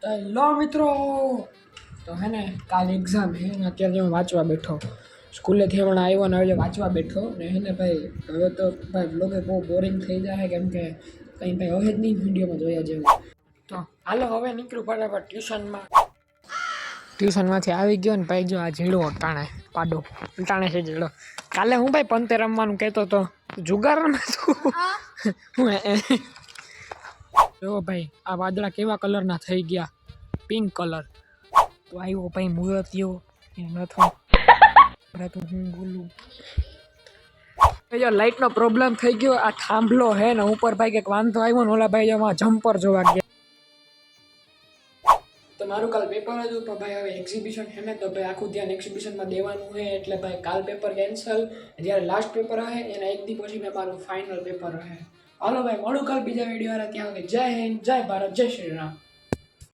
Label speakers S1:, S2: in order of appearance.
S1: લો મિત્રો તો હે ને કાલ એક્ઝામ હે ને અત્યારે હું વાંચવા બેઠો સ્કૂલેથી હમણાં આવ્યો ને હવે વાંચવા બેઠો ને હે ને ભાઈ હવે તો ભાઈ બ્લોગે બહુ બોરિંગ થઈ જાય કેમ કે કંઈ ભાઈ હવે જ નહીં વિડીયોમાં જોયા જેવું તો હાલો હવે નીકળું ફટાફટ ટ્યુશનમાંથી આવી ગયો ને ભાઈ જો આ ઝીડો ટાણે પાડો ટાણે છે ઝીડો કાલે હું ભાઈ પંતે રમવાનું કહેતો તો જુગાર રમે તું હું જો ભાઈ આ વાદળા કેવા કલરના થઈ ગયા પિંક કલર તો આવ્યો ભાઈ મુહૂર્તિયો એ નથી તો હું બોલું લાઇટનો પ્રોબ્લેમ થઈ ગયો આ થાંભલો હે ને ઉપર ભાઈ કંઈક વાંધો આવ્યો ને ઓલા ભાઈ એમાં જમ્પર જોવા ગયા તો મારું કાલ પેપર હતું પણ ભાઈ હવે એક્ઝિબિશન હે ને તો ભાઈ આખું ધ્યાન એક્ઝિબિશનમાં દેવાનું હે એટલે ભાઈ કાલ પેપર કેન્સલ જ્યારે લાસ્ટ પેપર હે એના એક દી પછી મેં મારું ફાઇનલ પેપર હે હાલો ભાઈ મળું કાલ બીજા વિડીયો ત્યાં જય હિન્દ જય ભારત જય શ્રી રામ